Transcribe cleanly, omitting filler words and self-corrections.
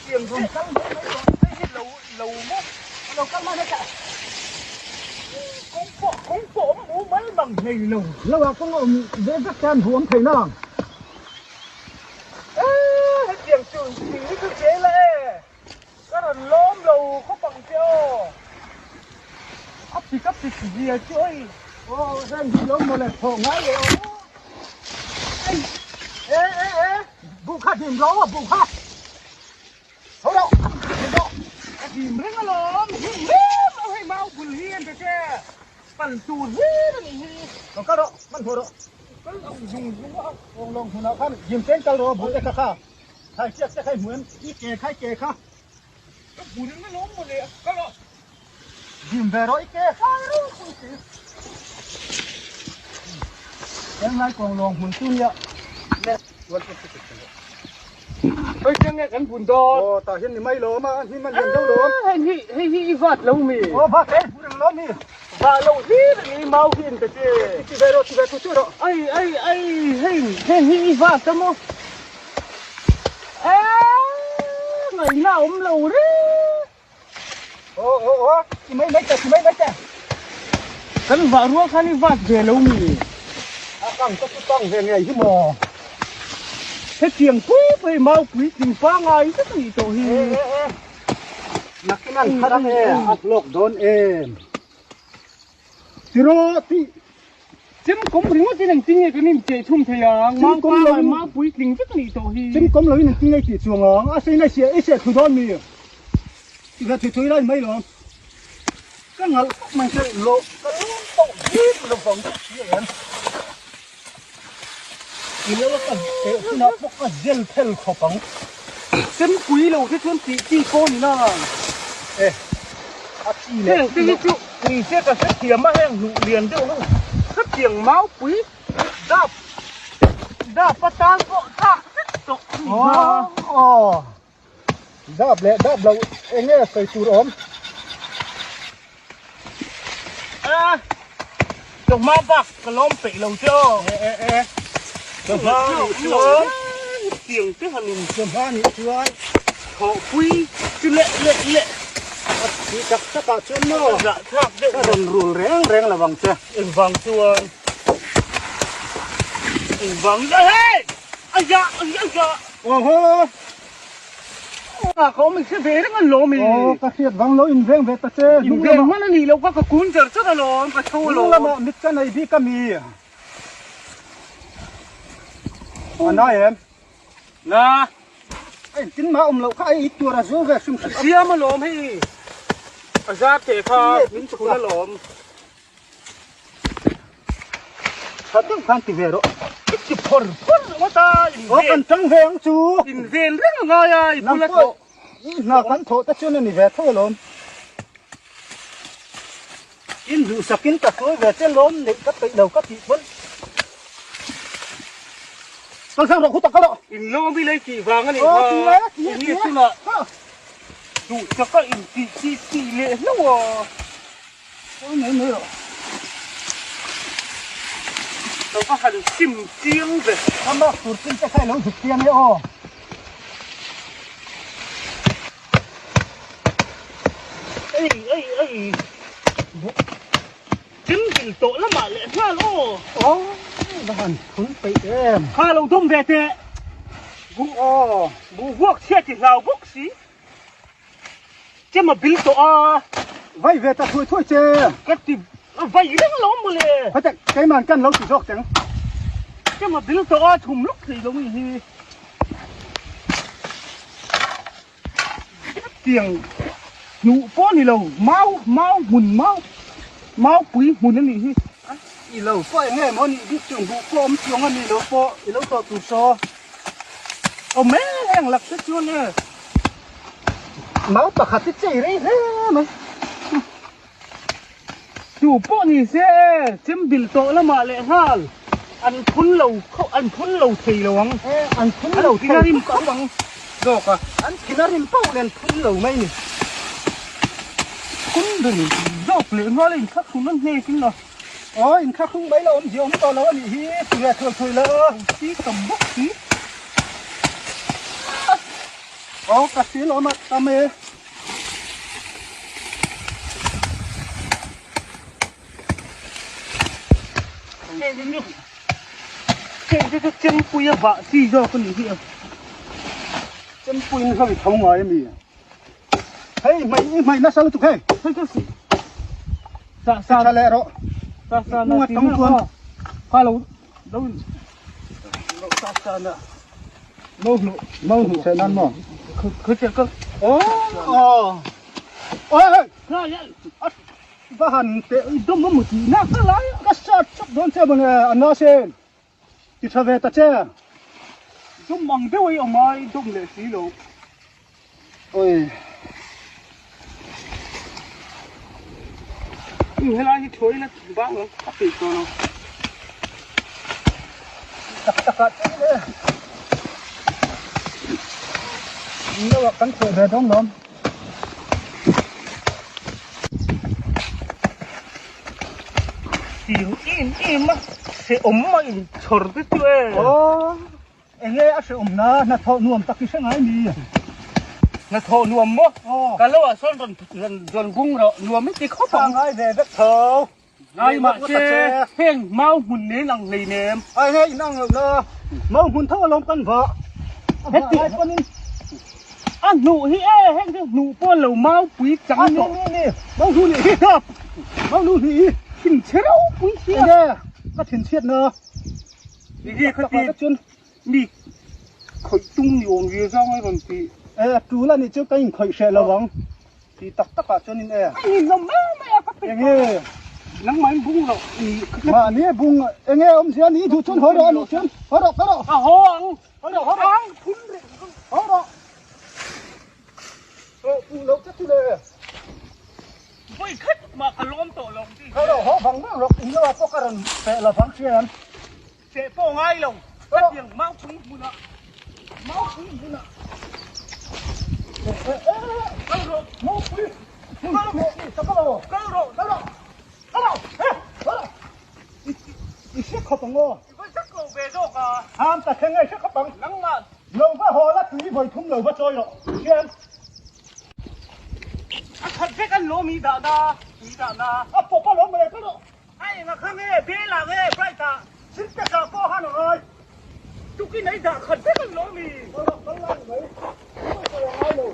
tiền không căng mấy cái lầu mốc lầu căng mà đấy cả không phổ bố mấy bằng này lâu là con ngồi dễ rất chan huống thầy nó tiền trường chỉ cứ thế lệ cái là lốm lầu không bằng tiêu ấp thì cấp thì gì à chơi dân gì lốm mà lại thổ ngay vậy ê bụng khát tìm gió à bụng khát thôi đâu tìm rất là lốm hay mau bùn hiên thế kiaปั่นจูดต้องกระโดดมันหัวโดดก็dùng ôngลงหัวข้ามยิ้มเต้นกระโดดบุญได้ข้าใครเชือกจะใครเหมือนที่เก๋ใครเก๋ข้าก็บุญไม่ล้มหมดเลยก็โดดยิ้มเบรอยเก๋ข้ารู้คุณสิยังไงกองลงหุ่นตุ้นเยอะเนี่ยวันที่สิบเฮ้ยยังไงกันบุญโดดโอ้แต่เห็นนี่ไม่ล้มอ่ะนี่มันยังเท่าล้มให้วัดล้มมีโอ้พักเต้บุญล้มมีว่าเราที่นี่เมาหินแต่ที่เบโรที่เบตุจุโรไอ้ให้ว่าสมอไงน่าเราดิโอ้ที่ไม่แก่กันว่ารัวกันนี่ว่าเบลล์มีกังก็ต้องเรียนที่มอให้เสียงปุ้ยไปเมาปุ้ยถึงฟ้าไงสักนิดตัวฮีนักนั่นขนาดนี้อักโลกโดนเองที่รอที่จิ้มก้มถึงว่าที่หนึ่งจริงไงก็นิ่มเจชุ่มทะยางมาก้มเลยมาปุ้ยถึงสักนิดตัวฮีจิ้มก้มเลยหนึ่งจริงไงที่ช่วงอ่ะอาศัยในเสียถุยโดนมีที่เราถุยได้ไหมหรอก็งั้นมันจะโลก็ต้องยืดลงฝั่งที่เห็นอีแล้วก็เตะที่นับก็เจลเพลเข้าปังเส้นกุยเราที่ชวนตีโก้นี่นะอาชีเนี่ยที่จุกุยเส้นกับเส้นเทียมมาแห้งเรียนเจ้าลูกถ้าเทียงเมาปุ๋ยดับประจานก็ท่าตกอ๋อดับเราเองเนี่ยใส่สูตรอมจงมาบักกระล้มปีเราเจ้าเจ้าพ่อช่วยเสียงที่หันเจ้าพ่อนี่ช่วยขอคุยจุเละที่จักรกาชนโน่จะทับเด็กโดนรุนแรงระวังเจ้าวังตัววังเฮ้ยอ้ยะโอ้โหเขาไม่ใช่เวรกันล้มอีกก็เสียดวังล้มอินเวงเวตเจ้อินเวงมันนี่เราก็คุ้นเจอเจ้าล้มก็โชว์ล้มแล้วมันมิดกันในดีก็มีอันนั้นเองนะไอ้จินมาเราข้าไอ้ตัวระซูเวซุ่มเสียมาล้มให้อาจารย์เตะขามิ้นสุนล้มถ้าต้องการติเวโรจิพอร์ว่าตาโอ้กันจังเวงจูอินเวนเรื่องไงอ่ะพูดแล้วน่ากันโถแต่ช่วงนี้เวทล้มอินดูสกินตะคุยเวทล้มเด็กก็ติเราก็ติพ้นตั้งแต่เราคุยตะกันแล้วอินโนไม่เลยกี่ฟังกันนี่นี่สุดละดูจะก็อินตีเลยนะวะโอ้ยไม่หรอกเราก็หันซิมเจียงเลยทำมาสุดซิมจะใครเราสุดเจียงเลยอ๋อเอ้ยซิมกินโตแล้วมาเลยข้าโลอ๋อบ้านคุณไปเอ็มข้าลงทุ่มเด็ดบูพวกเชี่ยที่เราพวกสิจะมาบิลตัวไว้เวทถ้วยเจ้ก็ติไว้เรื่องล้มหมดเลยเขาจะใช้มันกันเราสิชอกจังจะมาบิลตัวทุ่มลุกเลยลงอีเตียงหนูป้อนนี่เราเมาหุ่นเมาปุ๋ยหุ่นนั่นนี่อีเราป้อยแง่หมอนี่ดิจุ่มบุกลมช่วงอันนี้เราป้ออีเราต่อตุ่มซอเอาแม่แห้งหลักสักช่วงเนี่ยเมาปะขัดที่ใจเลยเฮ้ยมั้ยจู่ป้อนี่เสียจิ้มบิลโตแล้วมาเลยฮะอันพุ้นเราทีเราวังอันพุ้นเราที่นาริมเป้าวังดอกอ่ะอันที่นาริมเป้าเล่นพุ้นเราไม่นี่พุ้นเดินดอกเลยว่าเลยข้าคุณนั่นเองกินเนาะอ๋ออินข้าคุณใบเราเดี๋ยวมันต่อเราอันนี้ฮีถอยเลยที่กำบุกที่哦，个洗了嘛，咱们。这真不要把地上分离去，真不应该被捅我一米。嘿，没那啥了，就开，这个是，啥来了？啥那东川，哈喽，啥那，冇在那嘛？可这个，哦，哎，那呀，bahan te dom mo ti na ka la ka sa chop don che bang ana sen ti thave ta che dom mang de wei omai dom le si lo oi ni hela ni thoi na ba ngo ka pe ko no tak le no wa kan thoi de dom dom im mà sẽ mà im chở tới chưa em nghe sẽ na thọ nuông tắc cái sáng mi na thọ nuông mó cái lâu son còn bung rồi nuông mấy cái khó bằng ai về đất thọ ai mà chơi heng mauหุ่นนี้หลังเลยเนี่ยไอ้เฮ้ยนั่งเลยmauหุ่นเท่าลมกันvợ hết tiền con nín ăn nụ hi heng cái nụ po lẩu mau quý trắng nè mauหุ่นnày hết mau nụ hi thìn chết đâu quý chết nè có thìn chết nữa đi khơi tiền đi khơi tung nhiều người ra ngay còn thì chú là này trước cái khơi xe là vắng thì tất cả cho nên nhìn lồng mày có tiền nghe nắng máy bung rồi mà nè bung nghe ông xe ní chú chôn hỏi đó chú chôn hỏi đó phun hỏi đó lâu chết chú đây với khách mà cả lom tổ lồng đi cái đó họ vắng lắm nhưng mà có cái人sẽ là vắng xe sẽ bỏ ngay lồng cái tiếng máu phun phun ạ máu phun phun ạ cái đó máu phun cái đóอีเช็คเขาบังอ่ะอีเช็คเขาเบโดกอ่ะห้ามแต่แค่ไงเช็คเขาบังนั่งมาลงว่าหอละตีบ่อยทุ่มเลยว่าจอยหรอกเชียนขัดเช็คกันโลมีด่าอ่ะปกป้องลงมาเลยก็ได้ไอ้มาข้างนี้เบี้ยหลังนี้ไพร่ตาชิ้นแต่กาก็หันหน่อยทุกที่ไหนด่าขัดเช็คกันโลมีก็ล่างไหนไม่เคยเอาเลย